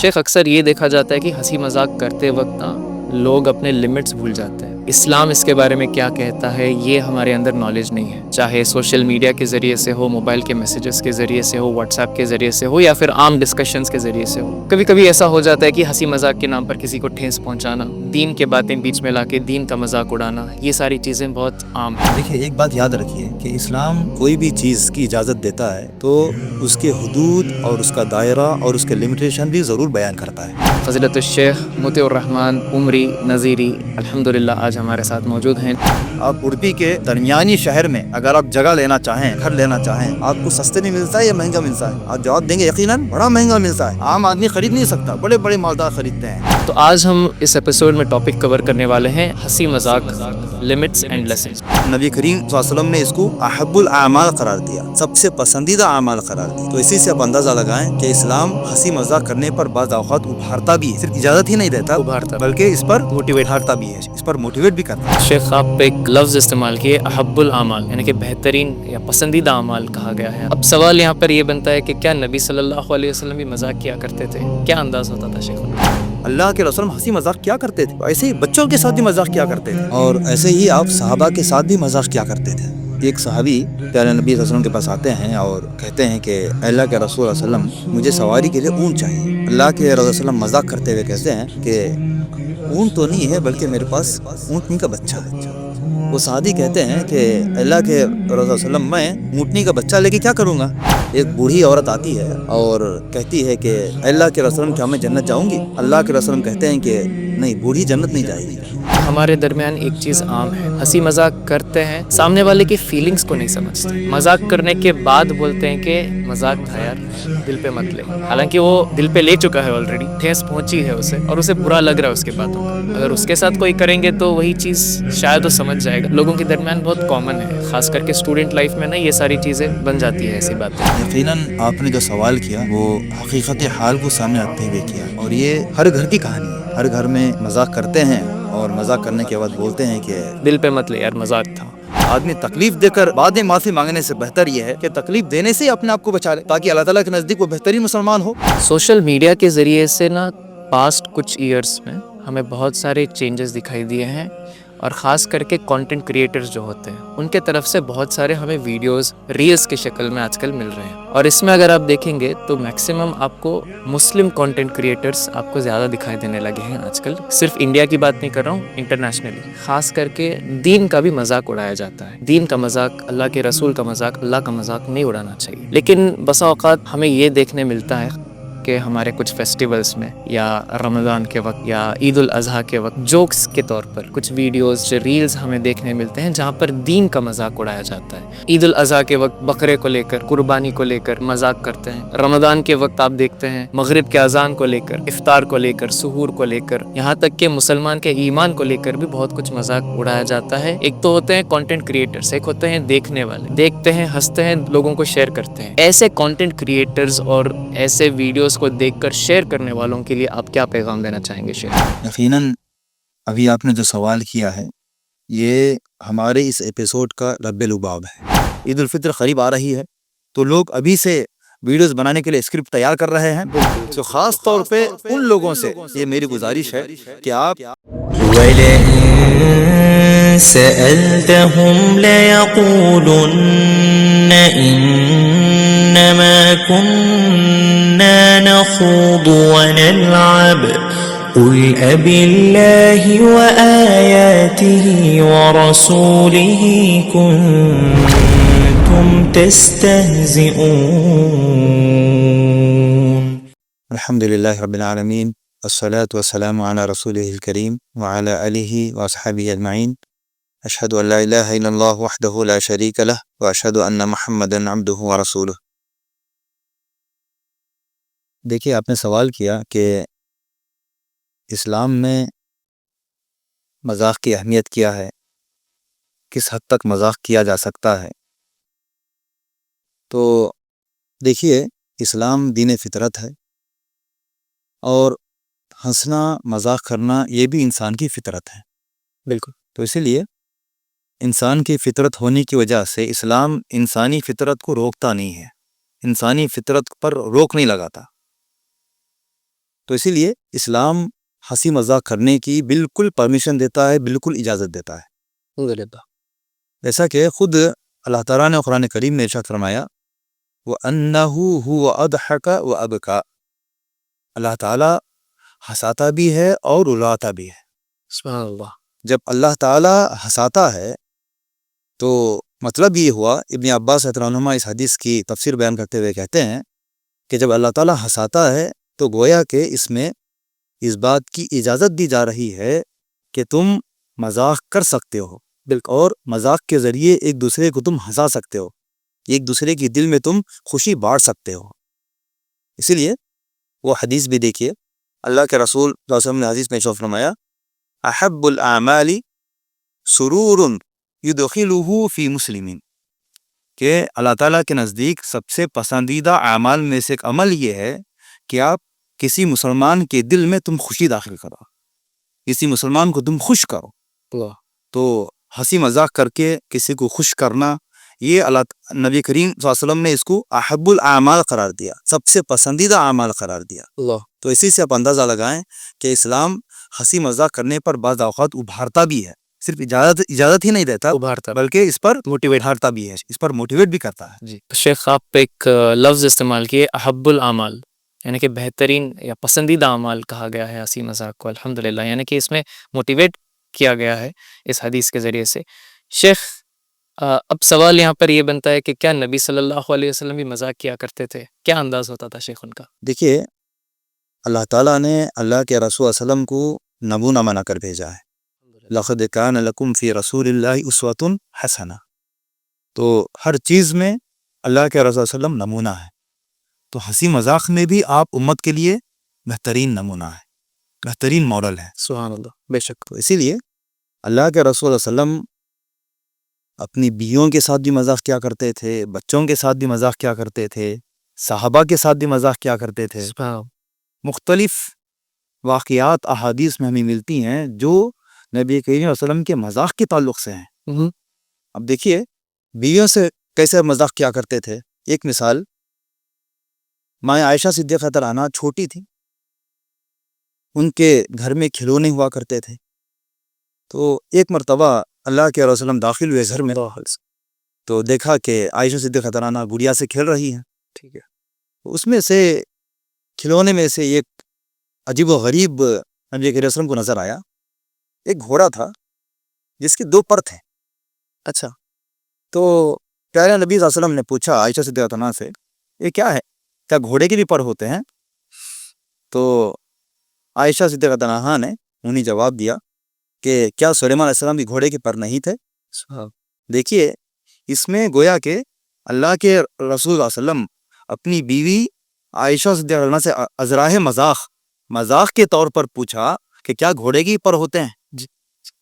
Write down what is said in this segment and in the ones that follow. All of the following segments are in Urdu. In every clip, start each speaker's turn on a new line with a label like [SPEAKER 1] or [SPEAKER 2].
[SPEAKER 1] شیخ اکثر یہ دیکھا جاتا ہے کہ ہنسی مذاق کرتے وقت نا لوگ اپنے لمٹس بھول جاتے ہیں. اسلام اس کے بارے میں کیا کہتا ہے یہ ہمارے اندر نالج نہیں ہے, چاہے سوشل میڈیا کے ذریعے سے ہو, موبائل کے میسیجز کے ذریعے سے ہو, واٹس ایپ کے ذریعے سے ہو, یا پھر عام ڈسکشنز کے ذریعے سے ہو. کبھی کبھی ایسا ہو جاتا ہے کہ ہنسی مذاق کے نام پر کسی کو ٹھیس پہنچانا, دین کے باتیں بیچ میں لا کے دین کا مذاق اڑانا, یہ ساری چیزیں بہت عام ہیں.
[SPEAKER 2] دیکھیے ایک بات یاد رکھیے کہ اسلام کوئی بھی چیز کی اجازت دیتا ہے تو اس کے حدود اور اس کا دائرہ اور اس کے لمیٹیشن بھی ضرور بیان کرتا ہے.
[SPEAKER 1] فضیلت الشیخ مطیع الرحمن عمری نذیری الحمدللہ آج ہمارے ساتھ موجود ہیں.
[SPEAKER 2] آپ اڑپی کے درمیانی شہر میں اگر آپ جگہ لینا چاہیں, گھر لینا چاہیں, آپ کو سستے میں ملتا ہے یا مہنگا ملتا ہے؟ آپ جواب دیں گے یقیناً بڑا مہنگا ملتا ہے, عام آدمی خرید نہیں سکتا, بڑے بڑے مالدار خریدتے ہیں.
[SPEAKER 1] تو آج ہم اس ایپیسوڈ میں ٹاپک کور کرنے والے ہیں ہنسی مذاق, لمٹس اینڈ لیسنس.
[SPEAKER 2] نبی کریم صلی اللہ علیہ وسلم نے اس کو احب الاعمال قرار دیا, سب سے پسندیدہ اعمال قرار دیا. تو اسی سے آپ اندازہ لگائیں کہ اسلام ہنسی مذاق کرنے پر بعض اوقات ابھارتا بھی ہے, صرف اجازت ہی نہیں دیتا
[SPEAKER 1] ابھارتا
[SPEAKER 2] بلکہ اس پر موٹیویٹ بھی ہے, اس پر موٹیویٹ بھی کرتا ہے.
[SPEAKER 1] شیخ آپ ایک لفظ استعمال کیے احب الاعمال, یعنی کہ بہترین یا پسندیدہ اعمال کہا گیا ہے. اب سوال یہاں پر یہ بنتا ہے کہ کیا نبی صلی اللہ علیہ وسلم بھی مذاق کیا کرتے تھے؟ کیا انداز ہوتا تھا شیخ؟
[SPEAKER 2] اللہ کے رسول ہنسی مذاق کیا کرتے تھے, ایسے ہی بچوں کے ساتھ بھی مذاق کیا کرتے تھے, اور ایسے ہی آپ صحابہ کے ساتھ بھی مذاق کیا کرتے تھے. ایک صحابی پیارے نبی صلی اللہ علیہ وسلم کے پاس آتے ہیں اور کہتے ہیں کہ اللہ کے رسول صلی اللہ علیہ وسلم مجھے سواری کے لیے اونٹ چاہیے. اللہ کے رسول صلی اللہ علیہ وسلم مذاق کرتے ہوئے کہتے ہیں کہ اونٹ تو نہیں ہے بلکہ میرے پاس اونٹنی کا بچہ ہے. وہ صحابی کہتے ہیں کہ اللہ کے رسول صلی اللہ علیہ وسلم میں اونٹنی کا بچہ لے کے کیا کروں گا؟ ایک بوڑھی عورت آتی ہے اور کہتی ہے کہ اللہ کے رسول کیا میں جنت جاؤں گی؟ اللہ کے رسول کہتے ہیں کہ نہیں, بوڑھی جنت نہیں جائے گی.
[SPEAKER 1] ہمارے درمیان ایک چیز عام ہے, ہنسی مذاق کرتے ہیں, سامنے والے کی فیلنگز کو نہیں سمجھتے, مذاق کرنے کے بعد بولتے ہیں کہ مذاق تھا یار, دل پہ مت لے. حالانکہ وہ دل پہ لے چکا ہے آلریڈی, ٹھیس پہنچی ہے اسے اور اسے برا لگ رہا ہے اس کے باتوں کا. اگر اس کے ساتھ کوئی کریں گے تو وہی چیز شاید وہ سمجھ جائے گا. لوگوں کے درمیان بہت کامن ہے, خاص کر کے اسٹوڈنٹ لائف میں نا یہ ساری چیزیں بن جاتی ہے ایسی باتیں.
[SPEAKER 2] یقیناً آپ نے جو سوال کیا وہ حقیقت حال کو سامنے رکھتے ہوئے کیا, اور یہ ہر گھر کی کہانی ہے. ہر گھر میں مذاق کرتے ہیں اور مذاق کرنے کے بعد بولتے ہیں کہ
[SPEAKER 1] دل پہ مت لے یار, مذاق تھا.
[SPEAKER 2] آدمی تکلیف دے کر بعد میں معافی مانگنے سے بہتر یہ ہے کہ تکلیف دینے سے اپنے آپ کو بچا لے, تاکہ اللہ تعالیٰ کے نزدیک وہ بہترین مسلمان ہو.
[SPEAKER 1] سوشل میڈیا کے ذریعے سے نا پاسٹ کچھ ایئرس میں ہمیں بہت سارے چینجز دکھائی دیے ہیں, اور خاص کر کے کانٹینٹ کریٹرز جو ہوتے ہیں ان کے طرف سے بہت سارے ہمیں ویڈیوز ریلز کی شکل میں آج کل مل رہے ہیں. اور اس میں اگر آپ دیکھیں گے تو میکسیمم آپ کو مسلم کانٹینٹ کریٹرز آپ کو زیادہ دکھائی دینے لگے ہیں آج کل. صرف انڈیا کی بات نہیں کر رہا ہوں, انٹرنیشنلی خاص کر کے دین کا بھی مذاق اڑایا جاتا ہے. دین کا مذاق, اللہ کے رسول کا مذاق, اللہ کا مذاق نہیں اڑانا چاہیے. لیکن بسا اوقات ہمیں یہ دیکھنے ملتا ہے کہ ہمارے کچھ فیسٹیولز میں یا رمضان کے وقت یا عید الاضحیٰ کے وقت جوکس کے طور پر کچھ ویڈیوز ریلز ہمیں دیکھنے ملتے ہیں جہاں پر دین کا مذاق اڑایا جاتا ہے. عید الاضحیٰ کے وقت بکرے کو لے کر, قربانی کو لے کر مذاق کرتے ہیں. رمضان کے وقت آپ دیکھتے ہیں مغرب کے اذان کو لے کر, افطار کو لے کر, سحور کو لے کر, یہاں تک کہ مسلمان کے ایمان کو لے کر بھی بہت کچھ مذاق اڑایا جاتا ہے. ایک تو ہوتے ہیں کانٹینٹ کریٹرز, ایک ہوتے ہیں دیکھنے والے, دیکھتے ہیں, ہنستے ہیں, لوگوں کو شیئر کرتے ہیں. ایسے کانٹینٹ کریٹرز اور ایسے ویڈیوز کو دیکھ کر شیئر کرنے والوں کے لیے آپ کیا پیغام دینا چاہیں گے شیخ؟
[SPEAKER 2] یقیناً ابھی آپ نے جو سوال کیا ہے یہ ہمارے اس ایپیسوڈ کا رب لباب ہے. عید الفطر قریب آ رہی ہے تو لوگ ابھی سے ویڈیوز بنانے کے لیے اسکرپٹ تیار کر رہے ہیں. تو خاص طور پہ ان لوگوں سے یہ میری گزارش ہے کہ آپ
[SPEAKER 3] سألتهم ليقولن إنما كنا نخوض ونلعب قل أبالله وآياته ورسوله كنتم تستهزئون.
[SPEAKER 2] الحمد لله رب العالمين والصلاة والسلام على رسوله الكريم وعلى آله وأصحابه أجمعين. أشهد أن لا إله إلا الله وحده لا شريك له وأشهد أن محمدا عبده ورسوله. دیکھیے آپ نے سوال کیا کہ اسلام میں مذاق کی اہمیت کیا ہے, کس حد تک مذاق کیا جا سکتا ہے. تو دیکھیے اسلام دین فطرت ہے, اور ہنسنا مذاق کرنا یہ بھی انسان کی فطرت ہے.
[SPEAKER 1] بالکل.
[SPEAKER 2] تو اسی لیے انسان کی فطرت ہونے کی وجہ سے اسلام انسانی فطرت کو روکتا نہیں ہے, انسانی فطرت پر روک نہیں لگاتا. تو اسی لیے اسلام ہنسی مذاق کرنے کی بالکل پرمیشن دیتا ہے، بالکل اجازت دیتا ہے.
[SPEAKER 1] الحمدللہ.
[SPEAKER 2] جیسا کہ خود اللہ تعالیٰ نے قرآن کریم میں ارشاد فرمایا وَأَنَّهُ هُوَ أَضْحَكَ وَأَبْكَى. اللہ تعالیٰ ہنساتا بھی ہے اور رلاتا بھی ہے.
[SPEAKER 1] سبحان اللہ.
[SPEAKER 2] جب اللہ تعالیٰ ہنساتا ہے تو مطلب یہ ہوا، ابن عباس رضی اللہ عنہما اس حدیث کی تفسیر بیان کرتے ہوئے کہتے ہیں کہ جب اللہ تعالیٰ ہنساتا ہے تو گویا کہ اس میں اس بات کی اجازت دی جا رہی ہے کہ تم مذاق کر سکتے ہو، اور مذاق کے ذریعے ایک دوسرے کو تم ہنسا سکتے ہو، ایک دوسرے کی دل میں تم خوشی بانٹ سکتے ہو. اسی لیے وہ حدیث بھی دیکھیے، اللہ کے رسول صلی اللہ علیہ وسلم نے حدیث میں ارشاد فرمایا احب الاعمال سرور یدخلہ فی مسلمین، کہ اللہ تعالیٰ کے نزدیک سب سے پسندیدہ اعمال میں سے ایک عمل یہ ہے کہ آپ کسی مسلمان کے دل میں تم خوشی داخل کرو، کسی مسلمان کو تم خوش کرو.
[SPEAKER 1] اللہ.
[SPEAKER 2] تو ہنسی مذاق کر کے کسی کو خوش کرنا، یہ نبی کریم صلی اللہ علیہ وسلم نے اس کو احب الاعمال قرار دیا، سب سے پسندیدہ اعمال قرار دیا.
[SPEAKER 1] اللہ.
[SPEAKER 2] تو اسی سے آپ اندازہ لگائیں کہ اسلام ہنسی مذاق کرنے پر بعض اوقات ابھارتا بھی ہے، صرف اجازت ہی نہیں دیتا
[SPEAKER 1] ابھارتا
[SPEAKER 2] بلکہ اس پر
[SPEAKER 1] موٹیویٹ.
[SPEAKER 2] ابھارتا بھی ہے، اس پر موٹیویٹ بھی کرتا ہے.
[SPEAKER 1] جی شیخ، آپ ایک لفظ استعمال کیے احب الاعمال، یعنی کہ بہترین یا پسندیدہ اعمال کہا گیا ہے ہنسی مذاق کو. الحمدللہ، یعنی کہ اس میں موٹیویٹ کیا گیا ہے اس حدیث کے ذریعے سے. شیخ اب سوال یہاں پر یہ بنتا ہے کہ کیا نبی صلی اللہ علیہ وسلم بھی مذاق کیا کرتے تھے؟ کیا انداز ہوتا تھا شیخ ان کا؟
[SPEAKER 2] دیکھیے، اللہ تعالیٰ نے اللہ کے رسول صلی اللہ علیہ وسلم کو نمونہ بنا کر بھیجا ہے. لقد کان لکم فی رسول اللہ اسوۃ حسنہ. تو ہر چیز میں اللہ کے رسول صلی اللہ علیہ وسلم نمونہ ہے، تو ہنسی مذاق میں بھی آپ امت کے لیے بہترین نمونہ ہے، بہترین ماڈل ہے.
[SPEAKER 1] سبحان اللہ. بے شک.
[SPEAKER 2] تو اسی لیے اللہ کے رسول صلی اللہ علیہ وسلم اپنی بیویوں کے ساتھ بھی مذاق کیا کرتے تھے، بچوں کے ساتھ بھی مذاق کیا کرتے تھے، صحابہ کے ساتھ بھی مذاق کیا کرتے تھے.
[SPEAKER 1] سبحان.
[SPEAKER 2] مختلف واقعات احادیث میں ہمیں ملتی ہیں جو نبی کریم صلی اللہ علیہ وسلم کے مذاق کے تعلق سے ہیں. اب دیکھیے بیویوں سے کیسے مذاق کیا کرتے تھے. ایک مثال، ماں عائشہ صدیقہ رضی اللہ عنہا چھوٹی تھی، ان کے گھر میں کھلونے ہوا کرتے تھے. تو ایک مرتبہ اللہ کے رسول اللہ داخل ہوئے گھر میں، تو دیکھا کہ عائشہ صدیقہ رضی اللہ عنہا گڑیا سے کھیل رہی ہیں.
[SPEAKER 1] ٹھیک ہے.
[SPEAKER 2] اس میں سے کھلونے میں سے ایک عجیب و غریب نبی کے رسول کو نظر آیا. ایک گھوڑا تھا جس کے 2 پر تھے.
[SPEAKER 1] اچھا.
[SPEAKER 2] تو پیارے نبی صلی اللہ علیہ وسلم نے پوچھا عائشہ صدیقہ رضی اللہ عنہا سے، یہ کیا ہے؟ کیا گھوڑے کے بھی پر ہوتے ہیں؟ تو عائشہ صدیقہ رضی اللہ عنہا نے انہیں جواب دیا کہ کیا سلیمان علیہ السلام بھی گھوڑے کے پر نہیں تھے؟ دیکھیے اس میں گویا کہ اللہ کے رسول صلی اللہ علیہ وسلم اپنی بیوی عائشہ صدیقہ رضی اللہ عنہا سے ازراہ مذاق کے طور پر پوچھا کہ کیا گھوڑے کے پر ہوتے ہیں؟
[SPEAKER 1] جی.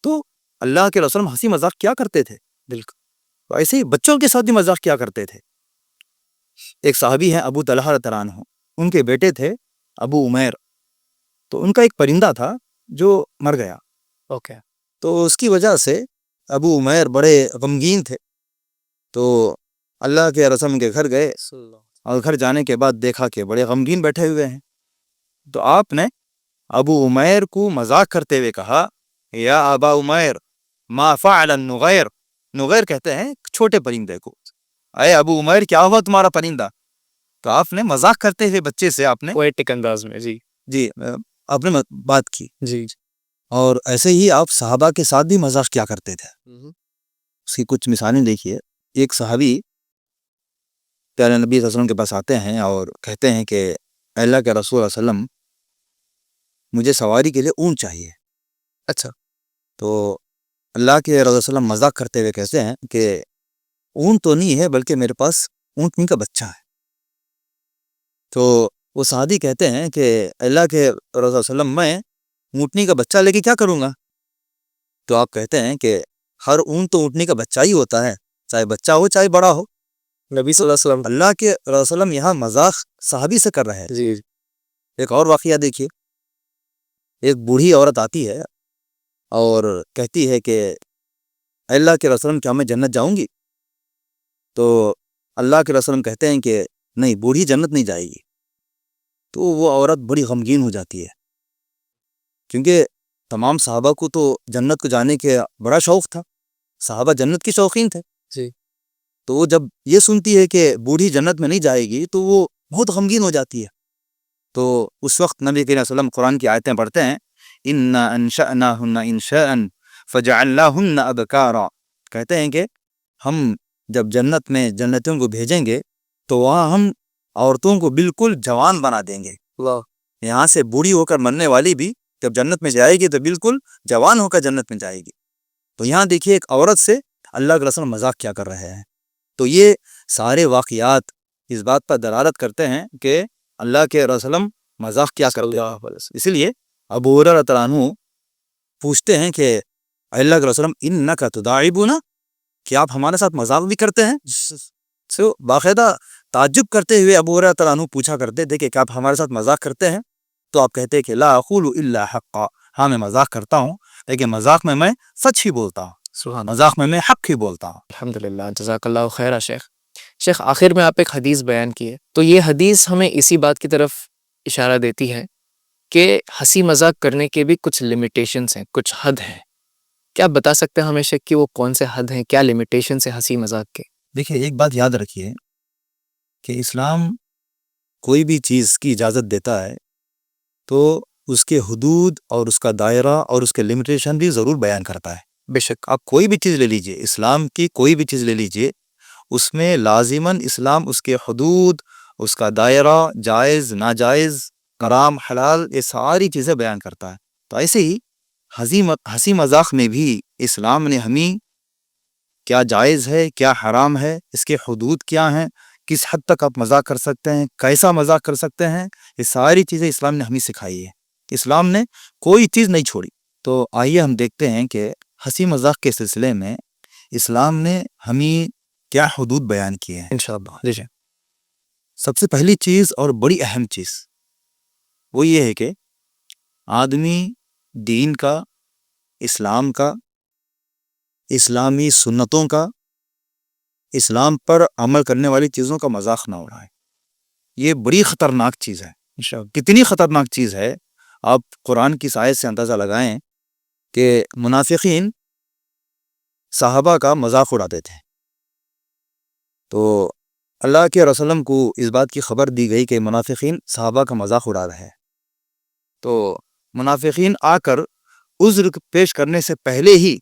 [SPEAKER 2] تو اللہ کے رسول ہنسی مذاق کیا کرتے تھے.
[SPEAKER 1] بالکل.
[SPEAKER 2] ایسے ہی بچوں کے ساتھ بھی مذاق کیا کرتے تھے. ایک صحابی ہیں ابو طلحہ رضی اللہ عنہ، ان کے بیٹے تھے ابو عمیر. تو ان کا ایک پرندہ تھا جو مر گیا.
[SPEAKER 1] اوکے.
[SPEAKER 2] تو اس کی وجہ سے ابو عمیر بڑے غمگین تھے. تو اللہ کے رسول کے گھر گئے اور گھر جانے کے بعد دیکھا کہ بڑے غمگین بیٹھے ہوئے ہیں. تو آپ نے ابو عمیر کو مذاق کرتے ہوئے کہا یا ابا عمیر ما فعل النغیر. نغیر کہتے ہیں چھوٹے پرندے کو. اے ابو عمیر کیا ہوا تمہارا پرندہ؟ تو آپ نے مذاق کرتے ہوئے بچے سے آپ نے
[SPEAKER 1] پوئٹک انداز میں جی
[SPEAKER 2] آپ نے بات کی.
[SPEAKER 1] جی.
[SPEAKER 2] اور ایسے ہی آپ صحابہ کے ساتھ بھی مذاق کیا کرتے تھے. اس کی کچھ مثالیں دیکھیے. ایک صحابی پیارے نبی صلی اللہ علیہ وسلم کے پاس آتے ہیں اور کہتے ہیں کہ اللہ کے رسول صلی اللہ علیہ وسلم مجھے سواری کے لیے اونٹ چاہیے.
[SPEAKER 1] اچھا.
[SPEAKER 2] تو اللہ کے رسول صلی اللہ علیہ وسلم مذاق کرتے ہوئے کہتے ہیں کہ اونٹ تو نہیں ہے بلکہ میرے پاس اونٹنی کا بچہ ہے. تو وہ صحابی کہتے ہیں کہ اللہ کے رسول صلی اللہ علیہ وسلم میں اونٹنی کا بچہ لے کے کیا کروں گا؟ تو آپ کہتے ہیں کہ ہر اونٹ تو اونٹنی کا بچہ ہی ہوتا ہے، چاہے بچہ ہو چاہے بڑا ہو.
[SPEAKER 1] نبی صلی اللہ علیہ وسلم
[SPEAKER 2] اللہ کے رسول صلی اللہ علیہ وسلم یہاں مذاق صحابی سے کر رہے ہیں.
[SPEAKER 1] جی.
[SPEAKER 2] ایک اور واقعہ دیکھیے. ایک بوڑھی عورت آتی ہے اور کہتی ہے کہ اللہ کے رسول کیا میں جنت جاؤں گی؟ تو اللہ کے رسول کہتے ہیں کہ نہیں، بوڑھی جنت نہیں جائے گی. تو وہ عورت بڑی غمگین ہو جاتی ہے، کیونکہ تمام صحابہ کو تو جنت کو جانے کے بڑا شوق تھا، صحابہ جنت کے شوقین تھے.
[SPEAKER 1] جی.
[SPEAKER 2] تو وہ جب یہ سنتی ہے کہ بوڑھی جنت میں نہیں جائے گی تو وہ بہت غمگین ہو جاتی ہے. تو اس وقت نبی کریم صلی اللہ علیہ وسلم قرآن کی آیتیں پڑھتے ہیں، اِنَّا أَنشَأْنَاهُنَّ إِنشَاءً فَجَعَلْنَاهُنَّ أَبْكَارًا، کہتے ہیں کہ ہم جب جنت میں جنتوں کو بھیجیں گے تو وہاں ہم عورتوں کو بالکل جوان بنا دیں گے.
[SPEAKER 1] اللہ.
[SPEAKER 2] یہاں سے بوڑھی ہو کر مرنے والی بھی جب جنت میں جائے گی تو بالکل جوان ہو کر جنت میں جائے گی. تو یہاں دیکھیے ایک عورت سے اللہ کے رسول مذاق کیا کر رہے ہیں. تو یہ سارے واقعات اس بات پر دلالت کرتے ہیں کہ اللہ کے رسول مذاق کیا کرتے ہیں. اس لیے ابو ہریرہ رضی اللہ عنہ پوچھتے ہیں کہ اللہ کے رسول انک تداعبنا، کہ آپ ہمارے ساتھ مذاق بھی کرتے ہیں؟ سو باقاعدہ تعجب کرتے ہوئے ابو ہریرہ رضی اللہ عنہ پوچھا کرتے تھے کہ آپ ہمارے ساتھ مذاق کرتے ہیں؟ تو آپ کہتے ہیں کہ لا اقول الا حقا، ہاں میں مذاق کرتا ہوں لیکن مذاق میں سچ ہی بولتا ہوں،
[SPEAKER 1] سبحان اللہ.
[SPEAKER 2] مذاق میں حق ہی بولتا ہوں.
[SPEAKER 1] الحمدللہ، جزاک اللہ خیر شیخ. شیخ آخر میں آپ ایک حدیث بیان کیے، تو یہ حدیث ہمیں اسی بات کی طرف اشارہ دیتی ہے کہ ہنسی مذاق کرنے کے بھی کچھ لمیٹیشنز ہیں، کچھ حد ہیں. کیا آپ بتا سکتے ہیں ہمیں شیخ کہ وہ کون سے حد ہیں، کیا لمیٹیشنز ہیں ہنسی مذاق کے؟
[SPEAKER 2] دیکھیے ایک بات یاد رکھیے کہ اسلام کوئی بھی چیز کی اجازت دیتا ہے تو اس کے حدود اور اس کا دائرہ اور اس کے لمیٹیشن بھی ضرور بیان کرتا ہے.
[SPEAKER 1] بے شک.
[SPEAKER 2] آپ کوئی بھی چیز لے لیجئے، اسلام کی کوئی بھی چیز لے لیجئے، اس میں لازماً اسلام اس کے حدود، اس کا دائرہ، جائز ناجائز، حرام حلال، یہ ساری چیزیں بیان کرتا ہے. تو ایسے ہی ہنسی مذاق میں بھی اسلام نے ہمیں کیا جائز ہے، کیا حرام ہے، اس کے حدود کیا ہیں، کس حد تک آپ مذاق کر سکتے ہیں، کیسا مذاق کر سکتے ہیں، یہ ساری چیزیں اسلام نے ہمیں سکھائی ہے. اسلام نے کوئی چیز نہیں چھوڑی. تو آئیے ہم دیکھتے ہیں کہ ہنسی مذاق کے سلسلے میں اسلام نے ہمیں کیا حدود بیان کیے ہیں.
[SPEAKER 1] انشاءاللہ. جی.
[SPEAKER 2] سب سے پہلی چیز اور بڑی اہم چیز وہ یہ ہے کہ آدمی دین کا، اسلام کا، اسلامی سنتوں کا، اسلام پر عمل کرنے والی چیزوں کا مذاق نہ اڑائے. یہ بڑی خطرناک چیز ہے. کتنی خطرناک چیز ہے آپ قرآن کی آیت سے اندازہ لگائیں کہ منافقین صحابہ کا مذاق اڑاتے تھے. تو اللہ کے رسول کو اس بات کی خبر دی گئی کہ منافقین صحابہ کا مذاق اڑا رہے ہیں. تو منافقین آ کر عذر پیش کرنے سے پہلے ہی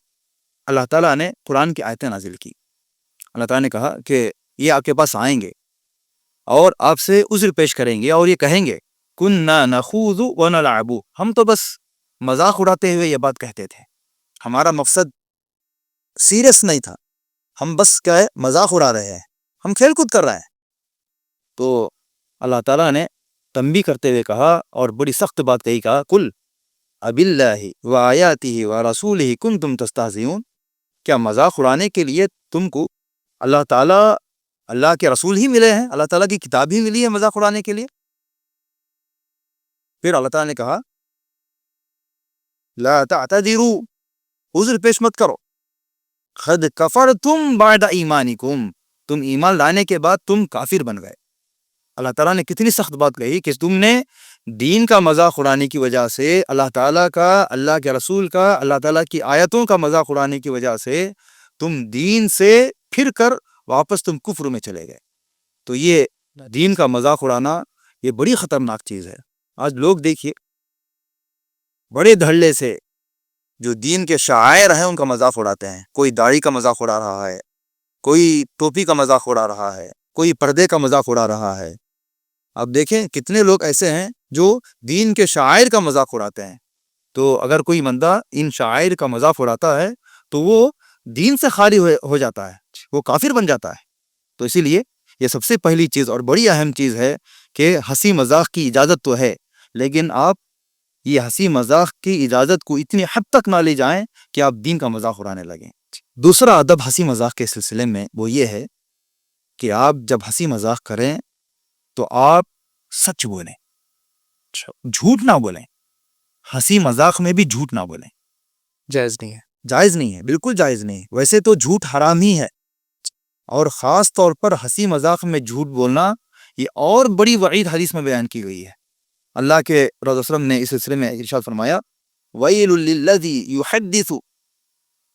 [SPEAKER 2] اللہ تعالیٰ نے قرآن کی آیتیں نازل کی. اللہ تعالیٰ نے کہا کہ یہ آپ کے پاس آئیں گے اور آپ سے عذر پیش کریں گے اور یہ کہیں گے کننا نخوض ونلعب، ہم تو بس مذاق اڑاتے ہوئے یہ بات کہتے تھے، ہمارا مقصد سیریس نہیں تھا، ہم بس کیا ہے مذاق اڑا رہے ہیں، ہم کھیل کود کر رہے ہیں. تو اللہ تعالیٰ نے تنبیہ کرتے ہوئے کہا اور بڑی سخت بات کہی، کہا کل اب اللہ و آیاتہ و رسولہ کنتم تستہزئون، کیا مذاق اڑانے کے لیے تم کو اللہ تعالیٰ، اللہ کے رسول ہی ملے ہیں، اللہ تعالیٰ کی کتاب ہی ملی ہے مذاق اڑانے کے لیے؟ پھر اللہ تعالیٰ نے کہا لا تعتذروا، عذر پیش مت کرو، قد کفرتم بعد ایمانکم، تم ایمان لانے کے بعد تم کافر بن گئے. اللہ تعالیٰ نے کتنی سخت بات کہی کہ تم نے دین کا مذاق اڑانے کی وجہ سے، اللہ تعالیٰ کا، اللہ کے رسول کا، اللہ تعالیٰ کی آیتوں کا مذاق اڑانے کی وجہ سے تم دین سے پھر کر واپس تم کفر میں چلے گئے. تو یہ دین کا مذاق اڑانا یہ بڑی خطرناک چیز ہے. آج لوگ دیکھیے بڑے دھڑلے سے جو دین کے شعائر ہیں ان کا مذاق اڑاتے ہیں. کوئی داڑھی کا مذاق اڑا رہا ہے، کوئی ٹوپی کا مذاق اڑا رہا ہے، کوئی پردے کا مذاق اڑا رہا ہے. اب دیکھیں کتنے لوگ ایسے ہیں جو دین کے شعائر کا مذاق اڑاتے ہیں. تو اگر کوئی بندہ ان شعائر کا مذاق اڑاتا ہے تو وہ دین سے خالی ہو جاتا ہے، وہ کافر بن جاتا ہے. تو اسی لیے یہ سب سے پہلی چیز اور بڑی اہم چیز ہے کہ ہنسی مذاق کی اجازت تو ہے، لیکن آپ یہ ہنسی مذاق کی اجازت کو اتنی حد تک نہ لے جائیں کہ آپ دین کا مذاق اڑانے لگیں. دوسرا ادب ہنسی مذاق کے سلسلے میں وہ یہ ہے کہ آپ جب ہنسی مذاق کریں تو آپ سچ بولیں، جھوٹ نہ بولیں. ہنسی مذاق میں بھی جھوٹ نہ بولیں.
[SPEAKER 1] جائز نہیں ہے.
[SPEAKER 2] جائز نہیں ہے، بالکل جائز نہیں. ویسے تو جھوٹ حرام ہی ہے، اور خاص طور پر ہنسی مذاق میں جھوٹ بولنا یہ اور بڑی وعید حدیث میں بیان کی گئی ہے. اللہ کے رسول صلی اللہ علیہ وسلم نے اس سلسلے میں ارشاد فرمایا ویل للذی یحدث،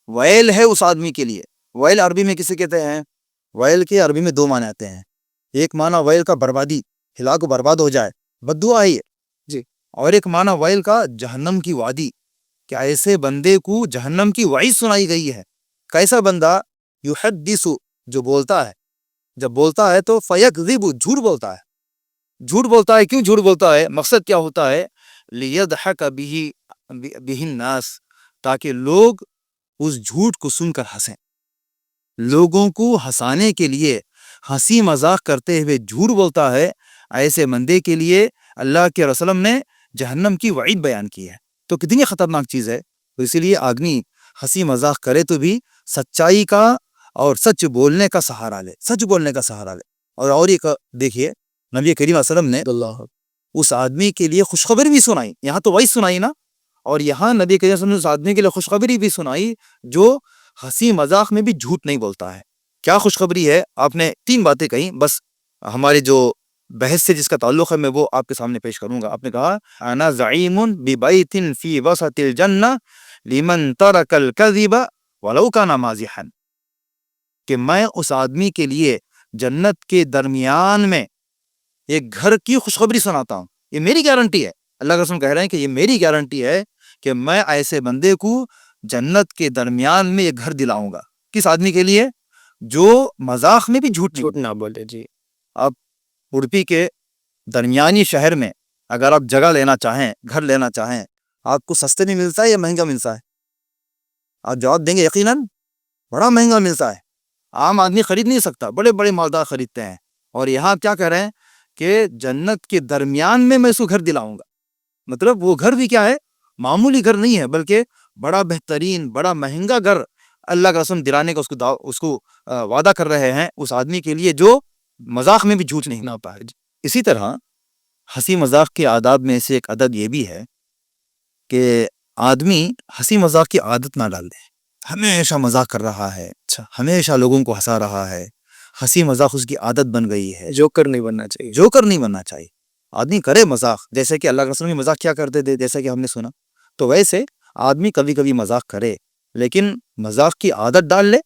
[SPEAKER 2] ویل ہے اس آدمی کے لیے. ویل عربی میں کسے کہتے ہیں؟ ویل کے عربی میں دو معنی آتے ہیں. ایک معنی ویل کا بربادی، ہلاک و برباد ہو جائے، بد دعا ہے یہ
[SPEAKER 1] جی.
[SPEAKER 2] اور ایک معنی ویل کا جہنم کی وادی، کہ ایسے بندے کو جہنم کی وعید سنائی گئی ہے. کیسا بندہ؟ یحدث، جو بولتا ہے، جب بولتا ہے تو فیکذب، جھوٹ بولتا ہے. جھوٹ بولتا ہے. کیوں جھوٹ بولتا ہے؟ مقصد کیا ہوتا ہے؟ لیضحک بہ الناس، تاکہ لوگ اس جھوٹ کو سن کر ہنسیں. لوگوں کو ہنسانے کے لیے ہنسی مذاق کرتے ہوئے جھوٹ بولتا ہے. ایسے بندے کے لیے اللہ کے رسول نے جہنم کی وعید بیان کی ہے. تو کتنی خطرناک چیز ہے. تو اسی لیے آدمی ہنسی مذاق کرے تو بھی سچائی کا اور سچ بولنے کا سہارا لے، سچ بولنے کا سہارا لے. اور ایک دیکھیے، نبی کریم صلی اللہ علیہ وسلم نے اس آدمی کے لیے خوشخبری بھی سنائی. یہاں تو وہی سنائی نا، اور یہاں نبی کریم صلی اللہ علیہ وسلم نے اس آدمی کے لیے خوشخبری بھی سنائی جو ہنسی مذاق میں بھی جھوٹ نہیں بولتا ہے. کیا خوشخبری ہے؟ آپ نے 3 باتیں کہیں، بس ہمارے جو بحث سے جس کا تعلق ہے میں وہ آپ کے سامنے پیش کروں گا. آپ نے کہا انا زعیم ببیت فی وسط الجنہ لمن ترک الکذب ولو کان مازحا، کہ میں اس آدمی کے لیے جنت کے درمیان میں ایک گھر کی خوشخبری سناتا ہوں. یہ میری گارنٹی ہے. اللہ کے رسول کہہ رہے ہیں کہ یہ میری گارنٹی ہے کہ میں ایسے بندے کو جنت کے درمیان میں ایک گھر دلاؤں گا. کس آدمی کے لیے؟ جو مذاق میں بھی جھوٹ
[SPEAKER 1] نہ بولے. جی.
[SPEAKER 2] آپ اڑپی کے درمیانی شہر میں اگر آپ جگہ لینا چاہیں، گھر لینا چاہیں، آپ کو سستے میں ملتا ہے یا مہنگا ملتا ہے؟ آپ جواب دیں گے یقیناً بڑا مہنگا ملتا ہے. عام آدمی خرید نہیں سکتا، بڑے بڑے مالدار خریدتے ہیں. اور یہاں کیا کہہ رہے ہیں کہ جنت کے درمیان میں اس کو گھر دلاؤں گا. مطلب وہ گھر بھی کیا ہے؟ معمولی گھر نہیں ہے، بلکہ بڑا بہترین، بڑا مہنگا گھر اللہ کا رسم دلانے کا اس کو وعدہ کر رہے ہیں اس آدمی کے لیے جو مذاق میں بھی جھوٹ نہیں نہ پائے. اسی طرح ہنسی مذاق کے آداب میں سے ایک ادب یہ بھی ہے کہ آدمی ہنسی مذاق کی عادت نہ ڈال دے. ہمیشہ مذاق کر رہا ہے، ہمیشہ لوگوں کو ہنسا رہا ہے، ہنسی مذاق اس کی عادت بن گئی ہے.
[SPEAKER 1] جوکر نہیں بننا چاہیے.
[SPEAKER 2] جوکر نہیں بننا چاہیے. آدمی کرے مذاق، جیسے کہ اللہ کے رسول بھی مذاق کیا کرتے تھے، جیسا کہ ہم نے سنا. تو ویسے آدمی کبھی کبھی مذاق کرے، لیکن مذاق کی عادت ڈال لے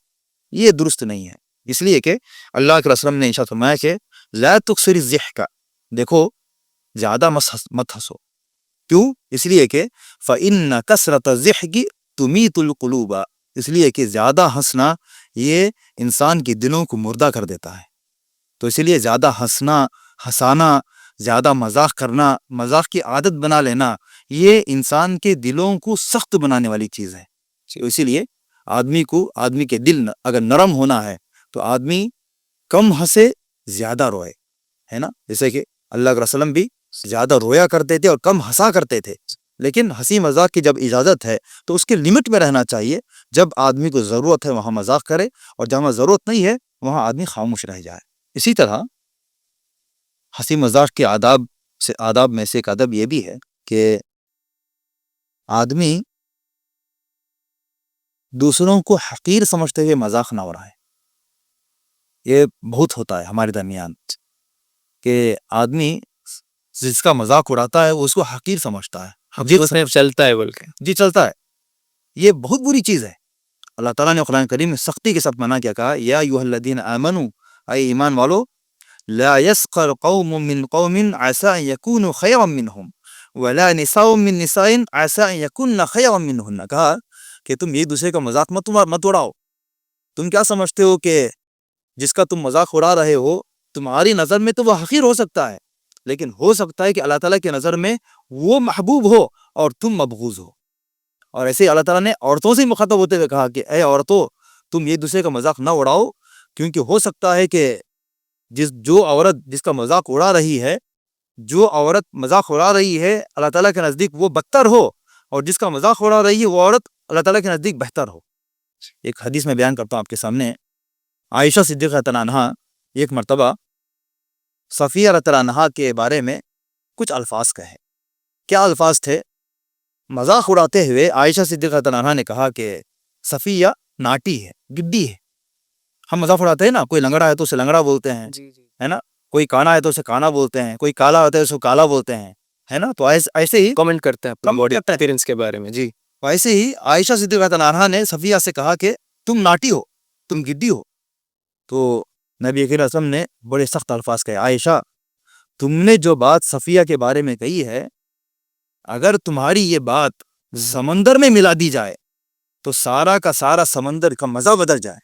[SPEAKER 2] یہ درست نہیں ہے. اس لیے کہ اللہ کے رسول نے ارشاد فرمایا کہ لا تکثر الضحک، دیکھو زیادہ مت ہنسو. کیوں؟ اس لیے کہ فإن کثرۃ الضحک تمیت القلوب، اس لیے کہ زیادہ ہنسنا یہ انسان کے دلوں کو مردہ کر دیتا ہے. تو اسی لیے زیادہ ہنسنا، ہنسانا، زیادہ مذاق کرنا، مذاق کی عادت بنا لینا یہ انسان کے دلوں کو سخت بنانے والی چیز ہے. اسی لیے آدمی کے دل اگر نرم ہونا ہے تو آدمی کم ہنسے زیادہ روئے، ہے نا. جیسے کہ اللہ کے رسول بھی زیادہ رویا کرتے تھے اور کم ہنسا کرتے تھے. لیکن ہنسی مذاق کی جب اجازت ہے تو اس کے لمٹ میں رہنا چاہیے. جب آدمی کو ضرورت ہے وہاں مذاق کرے، اور جہاں ضرورت نہیں ہے وہاں آدمی خاموش رہ جائے. اسی طرح ہنسی مذاق کے آداب میں سے ایک ادب یہ بھی ہے کہ آدمی دوسروں کو حقیر سمجھتے ہوئے مذاق نہ اڑائے. یہ بہت ہوتا ہے ہمارے درمیان کہ آدمی جس کا مذاق اڑاتا ہے وہ اس کو حقیر سمجھتا ہے.
[SPEAKER 1] جی اس میں چلتا ہے بول کے.
[SPEAKER 2] جی چلتا ہے. یہ بہت بری چیز ہے. اللہ تعالیٰ نے قرآن کریم میں سختی کے ساتھ منع کیا، کہا یا ایھا الذین آمنوا، اے ایمان والو، لا يسخر قوم من قوم عسى ان يكونوا خيرا منهم ولا نساء من نساء عسى ان يكن خيرا منهن. کہا کہ تم ایک دوسرے کا مذاق مت اڑاؤ. تم کیا سمجھتے ہو کہ جس کا تم مذاق اڑا رہے ہو تمہاری نظر میں تو وہ حقیر ہو سکتا ہے، لیکن ہو سکتا ہے کہ اللہ تعالیٰ کی نظر میں وہ محبوب ہو اور تم مبغوض ہو. اور ایسے اللہ تعالیٰ نے عورتوں سے مخاطب ہوتے ہوئے کہا کہ اے عورتوں، تم ایک دوسرے کا مذاق نہ اڑاؤ، کیونکہ ہو سکتا ہے کہ جو عورت جس کا مذاق اڑا رہی ہے، اللہ تعالیٰ کے نزدیک وہ بدتر ہو، اور جس کا مذاق اڑا رہی ہے وہ عورت اللہ تعالیٰ کے نزدیک بہتر ہو. ایک حدیث میں بیان کرتا ہوں آپ کے سامنے. عائشہ صدیقہ رضی اللہ عنہا ایک مرتبہ صفیہ رضی اللہ عنہا کے بارے میں کچھ الفاظ کہے. کیا الفاظ تھے؟ مذاق اڑاتے ہوئے عائشہ صدیقہ رضی اللہ عنہا نے کہا کہ صفیہ ناٹی ہے، گڈی ہے. ہم مذاق اڑاتے ہیں نا، کوئی لنگڑا ہے تو اسے لنگڑا بولتے ہیں، ہے نا. کوئی کانا ہے تو اسے کانا بولتے ہیں، کوئی کالا ہوتا ہے تو اسے کالا بولتے ہیں. ہے نا. تو ایسے ہی
[SPEAKER 1] کامنٹ کرتے ہیں اپنا
[SPEAKER 2] comment
[SPEAKER 1] باڈی
[SPEAKER 2] کرتے ہیں.
[SPEAKER 1] اپیرنس کے بارے میں. جی
[SPEAKER 2] ایسے ہی عائشہ صدیقہ عنہا نے صفیہ سے کہا کہ تم ناٹی ہو, تم گدی ہو. تو نبی کریم صلی اللہ علیہ وسلم نے بڑے سخت الفاظ کہے, عائشہ تم نے جو بات صفیہ کے بارے میں کہی ہے, اگر تمہاری یہ بات سمندر میں ملا دی جائے تو سارا کا سارا سمندر کا مزہ بدل جائے.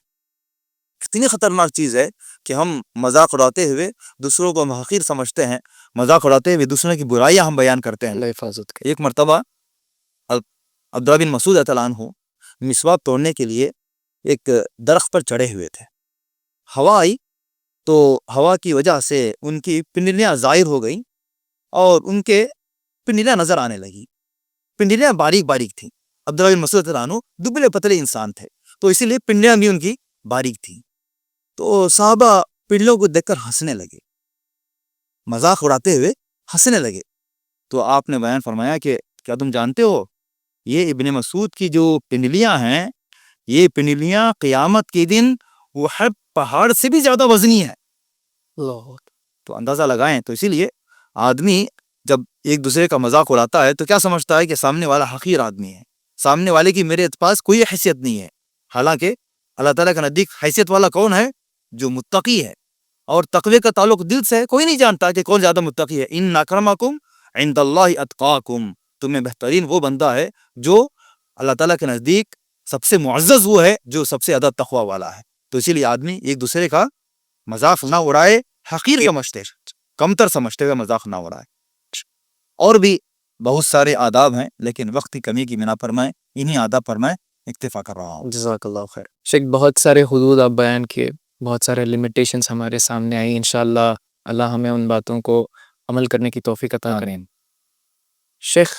[SPEAKER 2] اتنی خطرناک چیز ہے کہ ہم مذاق اڑاتے ہوئے دوسروں کو حقیر سمجھتے ہیں, مذاق اڑاتے ہوئے دوسروں کی برائیاں ہم بیان کرتے ہیں.
[SPEAKER 1] اللہ حفاظت کرے.
[SPEAKER 2] ایک مرتبہ عبداللہ بن مسعود رضی اللہ عنہ مسواک توڑنے کے لیے ایک درخت پر چڑھے ہوئے تھے. ہوا آئی تو ہوا کی وجہ سے ان کی پنڈلیاں ظاہر ہو گئیں اور ان کے پنڈلیاں نظر آنے لگی. پنڈلیاں باریک باریک تھیں. عبداللہ بن مسعود رضی اللہ عنہ دبلے پتلے انسان تھے, تو اسی لیے پنڈلیاں بھی ان کی باریک تھیں. تو صحابہ پنڈلیوں کو دیکھ کر ہنسنے لگے, مذاق اڑاتے ہوئے ہنسنے لگے. تو آپ نے بیان فرمایا کہ کیا تم جانتے ہو یہ ابن مسعود کی جو پنڈلیاں ہیں, یہ پنڈلیاں قیامت کے دن وہ پہاڑ سے بھی زیادہ وزنی ہے.
[SPEAKER 1] اللہ.
[SPEAKER 2] تو اندازہ لگائیں. تو اسی لیے آدمی جب ایک دوسرے کا مذاق اڑاتا ہے تو کیا سمجھتا ہے کہ سامنے والا حقیر آدمی ہے, سامنے والے کی میرے پاس کوئی حیثیت نہیں ہے. حالانکہ اللہ تعالیٰ کا نزدیک حیثیت والا کون ہے؟ جو متقی ہے, اور تقوی کا تعلق دل سے ہے. کوئی نہیں جانتا کہ کون زیادہ متقی ہے. ان اکرمکم عند اللہ اتقاکم, تمہیں بہترین وہ بندہ ہے جو اللہ تعالیٰ کے نزدیک سب سے معزز وہ ہے جو سب سے زیادہ تقوی والا ہے. تو اسی لیے آدمی ایک دوسرے کا مذاق نہ اڑائے, حقیر سمجھتے کمتر سمجھتے ہوئے مذاق نہ اڑائے. اور بھی بہت سارے آداب ہیں, لیکن وقت کی کمی کی بنا پر میں انہی آداب پر میں اکتفا کر رہا ہوں.
[SPEAKER 1] جزاک اللہ خیر. شیخ بہت سارے حدود آپ بیان کیے, بہت سارے لمیٹیشنز ہمارے سامنے آئی. انشاءاللہ اللہ ہمیں ان باتوں کو عمل کرنے کی توفیق عطا کریں. شیخ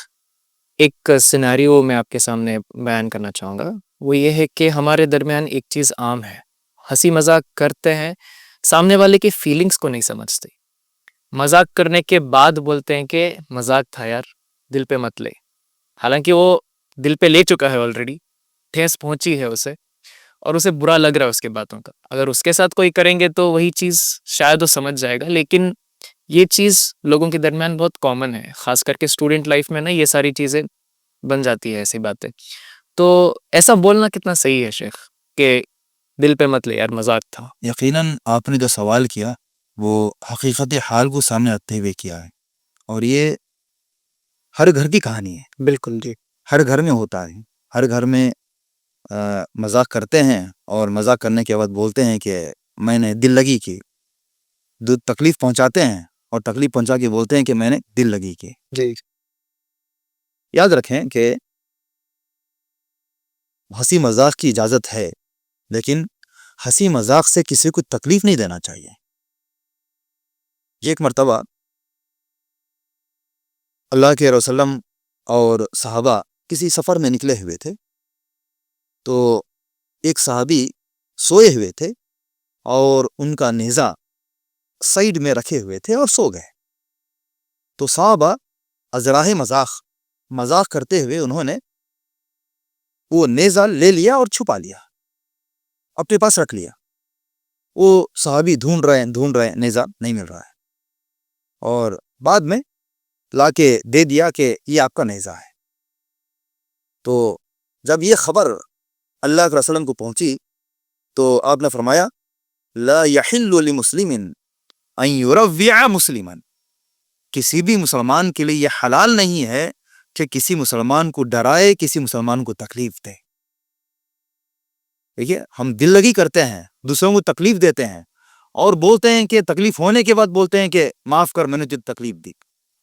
[SPEAKER 1] ایک سیناریو میں آپ کے سامنے بیان کرنا چاہوں گا. وہ یہ ہے کہ ہمارے درمیان ایک چیز عام ہے, ہنسی مذاق کرتے ہیں, سامنے والے کی فیلنگز کو نہیں سمجھتے. مذاق کرنے کے بعد بولتے ہیں کہ مذاق تھا یار, دل پہ مت لے. حالانکہ وہ دل پہ لے چکا ہے آلریڈی, ٹھیس پہنچی ہے اسے, اور اسے برا لگ رہا ہے اس کے باتوں کا. اگر اس کے ساتھ کوئی کریں گے تو وہی چیز شاید وہ سمجھ جائے گا, لیکن یہ چیز لوگوں کے درمیان بہت کامن ہے, خاص کر کے اسٹوڈنٹ لائف میں نا یہ ساری چیزیں بن جاتی ہے ایسی باتیں. تو ایسا بولنا کتنا صحیح ہے شیخ کہ دل پہ مت لے یار مذاق تھا؟
[SPEAKER 2] یقیناً آپ نے جو سوال کیا وہ حقیقت حال کو سامنے رکھتے ہوئے کیا ہے, اور یہ ہر گھر کی کہانی ہے.
[SPEAKER 1] بالکل جی.
[SPEAKER 2] ہر گھر میں ہوتا ہے. ہر گھر میں مذاق کرتے ہیں, اور مذاق کرنے کے بعد بولتے ہیں کہ میں نے دل لگی کی. تکلیف پہنچاتے ہیں اور تکلیف پہنچا کے بولتے ہیں کہ میں نے دل لگی کی.
[SPEAKER 1] جی
[SPEAKER 2] یاد رکھیں کہ ہنسی مذاق کی اجازت ہے, لیکن ہنسی مذاق سے کسی کو تکلیف نہیں دینا چاہیے. ایک مرتبہ اللہ کے رسول اور صحابہ کسی سفر میں نکلے ہوئے تھے, تو ایک صحابی سوئے ہوئے تھے اور ان کا نیزہ سائیڈ میں رکھے ہوئے تھے اور سو گئے. تو صحابہ ازراہ مذاق کرتے ہوئے انہوں نے وہ نیزہ لے لیا اور چھپا لیا, اپنے پاس رکھ لیا. وہ صحابی ڈھونڈ رہے نیزہ نہیں مل رہا ہے, اور بعد میں لا کے دے دیا کہ یہ آپ کا نیزہ ہے. تو جب یہ خبر اللہ کے رسول کو پہنچی تو آپ نے فرمایا لا یحل لمسلم ان یروع مسلما, کسی بھی مسلمان کے لیے یہ حلال نہیں ہے کہ کسی مسلمان کو ڈرائے, کسی مسلمان کو تکلیف دے. دیکھیے, ہم دل لگی کرتے ہیں, دوسروں کو تکلیف دیتے ہیں, اور بولتے ہیں کہ تکلیف ہونے کے بعد بولتے ہیں کہ معاف کر, میں نے تجھے تکلیف دی.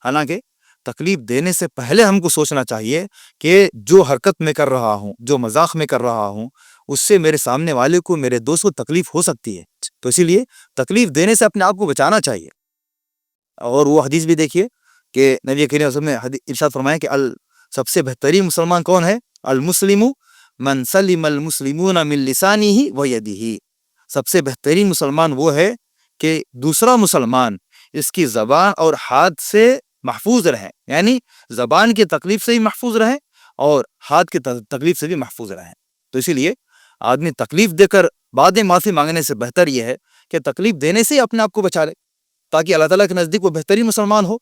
[SPEAKER 2] حالانکہ تکلیف دینے سے پہلے ہم کو سوچنا چاہیے کہ جو حرکت میں کر رہا ہوں, جو مذاق میں کر رہا ہوں, اس سے میرے سامنے والے کو, میرے دوست کو تکلیف ہو سکتی ہے. تو اسی لیے تکلیف دینے سے اپنے آپ کو بچانا چاہیے. اور وہ حدیث بھی دیکھیے کہ نبی کریم صلی اللہ علیہ وسلم نے ارشاد فرمایا کہ سب سے بہترین مسلمان کون ہے؟ المسلم من سلم المسلمون من لسانه ویدہ. سب سے بہترین مسلمان وہ ہے کہ دوسرا مسلمان اس کی زبان اور ہاتھ سے محفوظ رہے, یعنی زبان کی تکلیف سے بھی محفوظ رہے اور ہاتھ کی تکلیف سے بھی محفوظ رہے. تو اسی لیے آدمی تکلیف دے کر بعد میں معافی مانگنے سے بہتر یہ ہے کہ تکلیف دینے سے ہی اپنے آپ کو بچا لے, تاکہ اللہ تعالیٰ کے نزدیک وہ بہترین مسلمان ہو.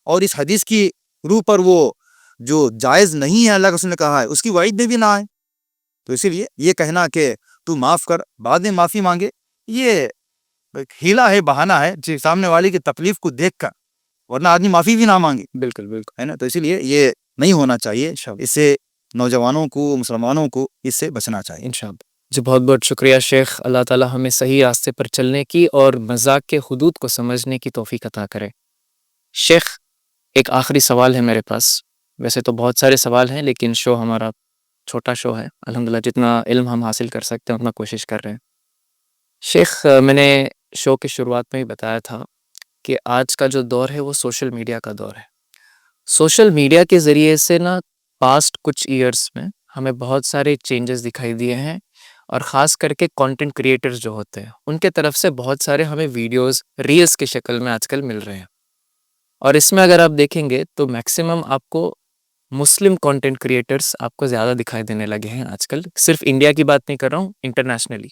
[SPEAKER 2] اور اس حدیث کی روح پر وہ جو جائز نہیں ہے اللہ کے رسول نے کہا ہے اس کی وعید میں بھی نہ آئے. تو اسی لیے یہ کہنا کہ تو معاف کر بعد میں معافی مانگے یہ ہیلا ہے, بہانہ ہے جی سامنے والے کی تکلیف کو دیکھ کر, ورنہ آدمی معافی بھی نہ مانگے.
[SPEAKER 1] بالکل بالکل
[SPEAKER 2] ہے نا. تو اسی لیے یہ نہیں ہونا چاہیے. اس سے نوجوانوں کو, مسلمانوں کو اس سے بچنا چاہیے.
[SPEAKER 1] انشاءاللہ. جی بہت بہت شکریہ شیخ. اللہ تعالی ہمیں صحیح راستے پر چلنے کی اور مذاق کے حدود کو سمجھنے کی توفیق عطا کرے. شیخ ایک آخری سوال ہے میرے پاس. ویسے تو بہت سارے سوال ہیں لیکن شو ہمارا چھوٹا شو ہے, الحمدللہ جتنا علم ہم حاصل کر سکتے ہیں اتنا کوشش کر رہے ہیں. شیخ میں نے شو کی شروعات میں ہی بتایا تھا کہ آج کا جو دور ہے وہ سوشل میڈیا کا دور ہے. سوشل میڈیا کے ذریعے سے نا پاسٹ کچھ ایئرس میں ہمیں بہت سارے چینجز دکھائی دیے ہیں, اور خاص کر کے کانٹینٹ کریٹرز جو ہوتے ہیں ان کے طرف سے بہت سارے ہمیں ویڈیوز ریلز کی شکل میں آج کل مل رہے ہیں. اور اس میں اگر آپ دیکھیں گے تو میکسیمم آپ کو مسلم کانٹینٹ کریٹرز آپ کو زیادہ دکھائی دینے لگے ہیں آج کل. صرف انڈیا کی بات نہیں کر رہا ہوں, انٹرنیشنلی,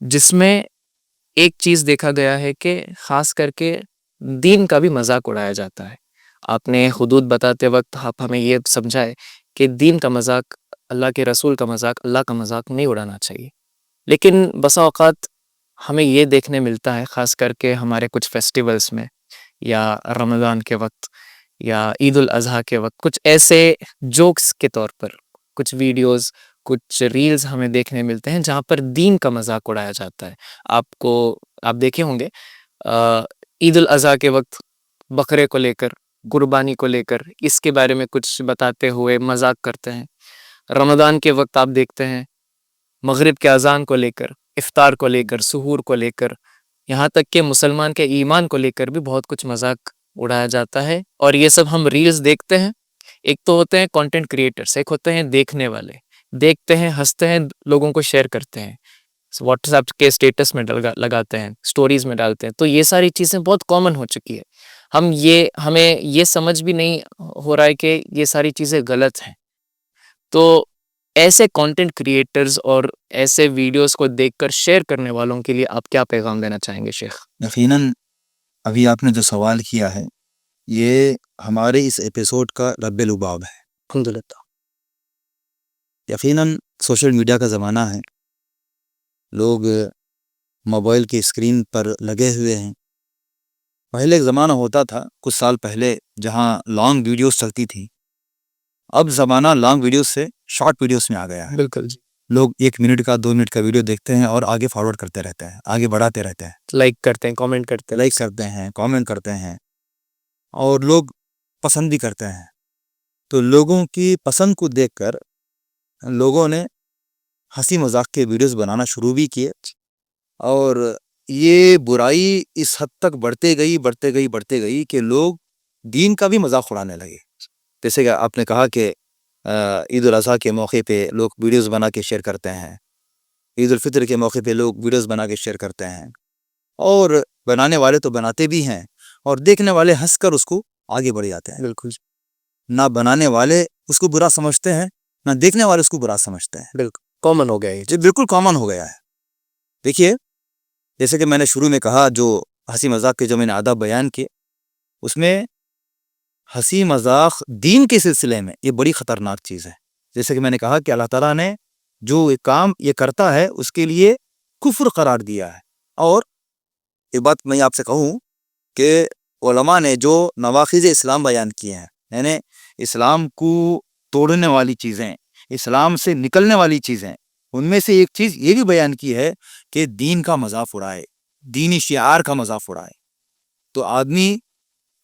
[SPEAKER 1] جس میں ایک چیز دیکھا گیا ہے کہ خاص کر کے دین کا بھی مذاق اڑایا جاتا ہے. آپ نے حدود بتاتے وقت آپ ہمیں یہ سمجھائے کہ دین کا مذاق, اللہ کے رسول کا مذاق, اللہ کا مذاق نہیں اڑانا چاہیے. لیکن بسا اوقات ہمیں یہ دیکھنے ملتا ہے خاص کر کے ہمارے کچھ فیسٹیولز میں یا رمضان کے وقت یا عید الاضحیٰ کے وقت کچھ ایسے جوکس کے طور پر کچھ ویڈیوز, کچھ ریلز ہمیں دیکھنے ملتے ہیں جہاں پر دین کا مذاق اڑایا جاتا ہے. آپ دیکھے ہوں گے عید الاضحیٰ کے وقت بکرے کو لے کر, قربانی کو لے کر اس کے بارے میں کچھ بتاتے ہوئے مذاق کرتے ہیں. رمضان کے وقت آپ دیکھتے ہیں مغرب کے اذان کو لے کر, افطار کو لے کر, سحور کو لے کر, یہاں تک کہ مسلمان کے ایمان کو لے کر بھی بہت کچھ مذاق اڑایا جاتا ہے. اور یہ سب ہم ریلز دیکھتے ہیں. ایک تو ہوتے ہیں کانٹینٹ کریٹرز, ایک ہوتے ہیں دیکھنے والے, دیکھتے ہیں, ہنستے ہیں, لوگوں کو شیئر کرتے ہیں, واٹس ایپ کے اسٹیٹس میں لگاتے ہیں, سٹوریز میں ڈالتے ہیں. تو یہ ساری چیزیں بہت کامن ہو چکی ہے. ہمیں یہ سمجھ بھی نہیں ہو رہا ہے کہ یہ ساری چیزیں غلط ہیں. تو ایسے کانٹینٹ کریٹرز اور ایسے ویڈیوز کو دیکھ کر شیئر کرنے والوں کے لیے آپ کیا پیغام دینا چاہیں گے شیخ؟
[SPEAKER 2] یقیناً ابھی آپ نے جو سوال کیا ہے یہ ہمارے اس ایپیسوڈ کا رب لباب ہے.
[SPEAKER 1] الحمدللہ.
[SPEAKER 2] یقیناً سوشل میڈیا کا زمانہ ہے, لوگ موبائل کی اسکرین پر لگے ہوئے ہیں. پہلے ایک زمانہ ہوتا تھا کچھ سال پہلے جہاں لانگ ویڈیوز چلتی تھیں. اب زمانہ لانگ ویڈیوز سے شارٹ ویڈیوز میں آ گیا ہے.
[SPEAKER 1] بالکل جی.
[SPEAKER 2] لوگ 1 منٹ کا 2 منٹ کا ویڈیو دیکھتے ہیں اور آگے فارورڈ کرتے رہتے ہیں, آگے بڑھاتے رہتے ہیں,
[SPEAKER 1] لائک کرتے ہیں, کامنٹ کرتے ہیں,
[SPEAKER 2] لائک کرتے ہیں, کامنٹ کرتے ہیں, اور لوگ پسند بھی کرتے ہیں. تو لوگوں کی پسند کو دیکھ کر لوگوں نے ہنسی مذاق کے ویڈیوز بنانا شروع بھی کیے, اور یہ برائی اس حد تک بڑھتے گئی کہ لوگ دین کا بھی مذاق اڑانے لگے. جیسے کہ آپ نے کہا کہ عید الاضحیٰ کے موقع پہ لوگ ویڈیوز بنا کے شیئر کرتے ہیں, عید الفطر کے موقع پہ لوگ ویڈیوز بنا کے شیئر کرتے ہیں, اور بنانے والے تو بناتے بھی ہیں اور دیکھنے والے ہنس کر اس کو آگے بڑھ جاتے ہیں.
[SPEAKER 1] بالکل
[SPEAKER 2] نہ بنانے والے اس کو برا سمجھتے ہیں نہ دیکھنے والے اس کو برا سمجھتے ہیں.
[SPEAKER 1] بالکل کامن ہو گیا یہ.
[SPEAKER 2] جی بالکل کامن ہو گیا ہے. دیکھیے جیسے کہ میں نے شروع میں کہا جو ہنسی مذاق کے جو میں نے آداب بیان کیے اس میں ہنسی مذاق دین کے سلسلے میں یہ بڑی خطرناک چیز ہے. جیسے کہ میں نے کہا کہ اللہ تعالیٰ نے جو کام یہ کرتا ہے اس کے لیے کفر قرار دیا ہے. اور ایک بات میں آپ سے کہوں کہ علماء نے جو نواقض اسلام بیان کیے ہیں, یعنی اسلام کو توڑنے والی چیزیں, اسلام سے نکلنے والی چیزیں, ان میں سے ایک چیز یہ بھی بیان کی ہے کہ دین کا مذاق اڑائے, دینی شعار کا مذاق اڑائے. تو آدمی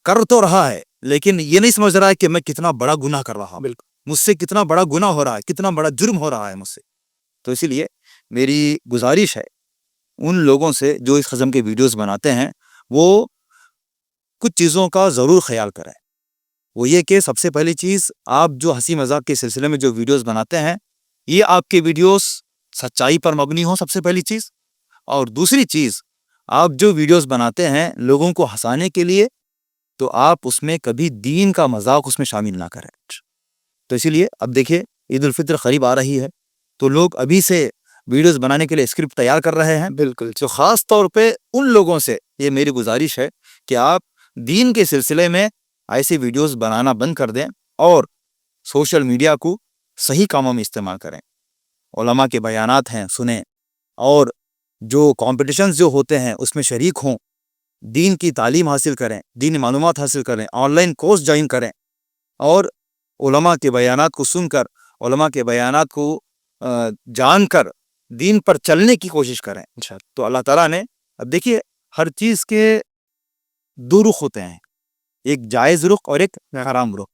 [SPEAKER 2] کر تو رہا ہے لیکن یہ نہیں سمجھ رہا ہے کہ میں کتنا بڑا گناہ کر رہا ہوں, بالکل مجھ سے کتنا بڑا گناہ ہو رہا ہے, کتنا بڑا جرم ہو رہا ہے مجھ سے. تو اسی لیے میری گزارش ہے ان لوگوں سے جو اس قسم کے ویڈیوز بناتے ہیں وہ کچھ چیزوں کا ضرور خیال کریں. وہ یہ کہ سب سے پہلی چیز, آپ جو ہنسی مذاق کے سلسلے میں جو ویڈیوز بناتے ہیں یہ آپ کے ویڈیوز سچائی پر مبنی ہوں, سب سے پہلی چیز. اور دوسری چیز, آپ جو ویڈیوز بناتے ہیں لوگوں کو ہنسانے کے لیے تو آپ اس میں کبھی دین کا مذاق اس میں شامل نہ کریں. تو اسی لیے اب دیکھیں عید الفطر قریب آ رہی ہے تو لوگ ابھی سے ویڈیوز بنانے کے لیے اسکرپٹ تیار کر رہے ہیں. بالکل. جو خاص طور پہ ان لوگوں سے یہ میری گزارش ہے کہ آپ دین کے سلسلے میں ایسی ویڈیوز بنانا بند کر دیں اور سوشل میڈیا کو صحیح کاموں میں استعمال کریں. علماء کے بیانات ہیں سنیں, اور جو کمپٹیشنز جو ہوتے ہیں اس میں شریک ہوں, دین کی تعلیم حاصل کریں, دینی معلومات حاصل کریں, آن لائن کورس جوائن کریں, اور علماء کے بیانات کو سن کر, علماء کے بیانات کو جان کر دین پر چلنے کی کوشش کریں. تو اللہ تعالیٰ نے, اب دیکھیے ہر چیز کے دو رخ ہوتے ہیں, ایک جائز رخ اور ایک حرام رخ,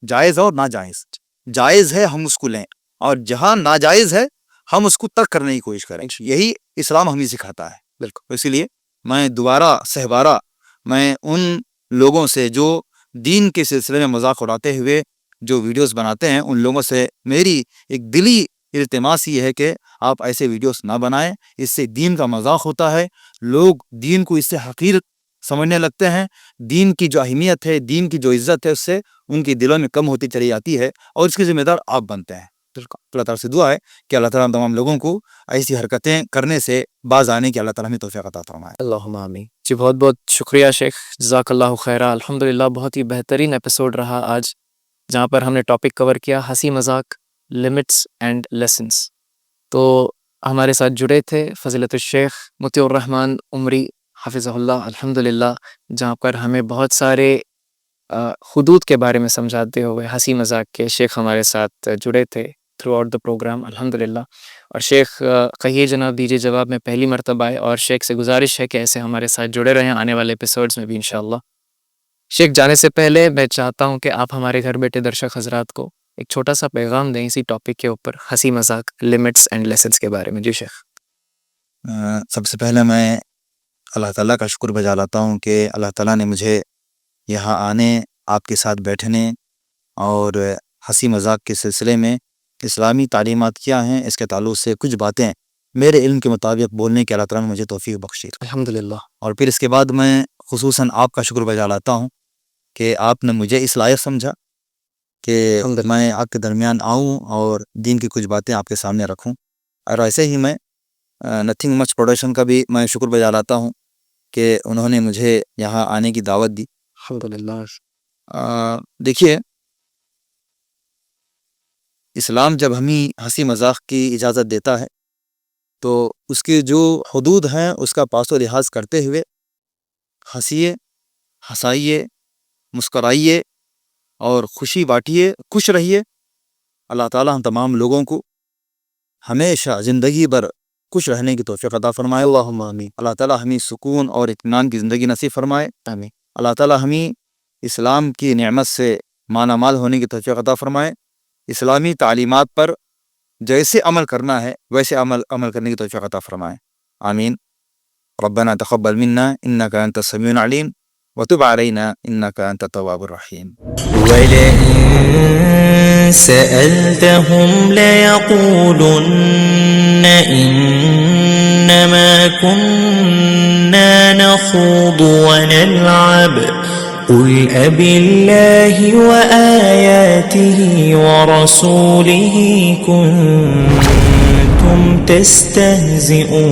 [SPEAKER 2] جائز اور ناجائز. جائز ہے ہم اس کو لیں, اور جہاں ناجائز ہے ہم اس کو ترک کرنے کی کوشش کریں. یہی اسلام ہمیں سکھاتا ہے. بالکل. اسی لیے میں دوبارہ سہبارہ میں ان لوگوں سے جو دین کے سلسلے میں مذاق اڑاتے ہوئے جو ویڈیوز بناتے ہیں, ان لوگوں سے میری ایک دلی التماس یہ ہے کہ آپ ایسے ویڈیوز نہ بنائیں. اس سے دین کا مذاق ہوتا ہے, لوگ دین کو اس سے حقیر سمجھنے لگتے ہیں. دین کی جو اہمیت ہے, دین کی جو عزت ہے, اس سے ان کی دلوں میں کم ہوتی چلی جاتی ہے, اور اس کے ذمہ دار آپ بنتے ہیں. اللہ تعالیٰ سے دعا ہے کہ اللہ تعالیٰ تمام لوگوں کو ایسی حرکتیں کرنے سے باز آنے کی اللہ تعالیٰ ہمیں توفیق عطا فرمائے.
[SPEAKER 1] اللہم آمین. جی بہت بہت شکریہ شیخ, جزاک اللہ خیرہ. الحمدللہ بہت ہی بہترین ایپیسوڈ رہا آج, جہاں پر ہم نے ٹاپک کور کیا ہنسی مذاق, لمٹس اینڈ لیسنس. تو ہمارے ساتھ جڑے تھے فضیلت الشیخ مطیع الرحمن عمری حفظہ اللہ الحمدللہ, جہاں پر ہمیں بہت سارے حدود کے بارے میں سمجھاتے ہوئے ہنسی مذاق کے شیخ ہمارے ساتھ جڑے تھے تھرو آؤٹ دا پروگرام الحمدللہ. اور شیخ کہیے جناب, دیجیے جواب. میں پہلی مرتبہ آئے, اور شیخ سے گزارش ہے کہ ایسے ہمارے ساتھ جڑے رہیں آنے والے ایپیسوڈز میں بھی انشاءاللہ. شیخ جانے سے پہلے میں چاہتا ہوں کہ آپ ہمارے گھر بیٹھے درشک حضرات کو ایک چھوٹا سا پیغام دیں اسی ٹاپک کے اوپر, ہنسی مذاق, لمٹس اینڈ لیسنس کے بارے میں. جی شیخ.
[SPEAKER 2] سب سے پہلے میں اللہ تعالیٰ کا شکر بجا لاتا ہوں کہ اللہ تعالیٰ نے مجھے یہاں آنے, آپ کے ساتھ بیٹھنے اور ہنسی مذاق کے سلسلے میں اسلامی تعلیمات کیا ہیں, اس کے تعلق سے کچھ باتیں میرے علم کے مطابق بولنے کے اللہ تعالیٰ نے مجھے توفیق بخشی
[SPEAKER 1] الحمدللہ.
[SPEAKER 2] اور پھر اس کے بعد میں خصوصاً آپ کا شکر بجا لاتا ہوں کہ آپ نے مجھے اس لائق سمجھا کہ میں آپ کے درمیان آؤں اور دین کی کچھ باتیں آپ کے سامنے رکھوں. اور ایسے ہی میں نتھنگ مچ پروڈکشن کا بھی میں شکر بجا لاتا ہوں کہ انہوں نے مجھے یہاں آنے کی دعوت دی.
[SPEAKER 1] الحمدللہ.
[SPEAKER 2] دیکھیے, اسلام جب ہمیں ہنسی مذاق کی اجازت دیتا ہے تو اس کے جو حدود ہیں اس کا پاس و لحاظ کرتے ہوئے ہنسیے, ہنسائیے, مسکرائیے اور خوشی بانٹیے, خوش رہیے. اللہ تعالیٰ ہم تمام لوگوں کو ہمیشہ زندگی بھر خوش رہنے کی توفیق عطا فرمائے.
[SPEAKER 1] اللہم آمین.
[SPEAKER 2] اللہ تعالیٰ ہمیں سکون اور اطمینان کی زندگی نصیب فرمائے.
[SPEAKER 1] آمین.
[SPEAKER 2] اللہ تعالیٰ ہمیں اسلام کی نعمت سے مالا مال ہونے کی توفیق عطا فرمائے. اسلامی تعلیمات پر جیسے عمل کرنا ہے ویسے عمل کرنے کی توفیق عطا فرمائے. آمین. ربنا تقبل منا انك انت السميع العليم وتب علينا انك انت التواب الرحيم.
[SPEAKER 3] ولئن سألتهم ليقولن إنما كنا نخوض ونلعب قل أبالله وآياته ورسوله كنتم تستهزئون.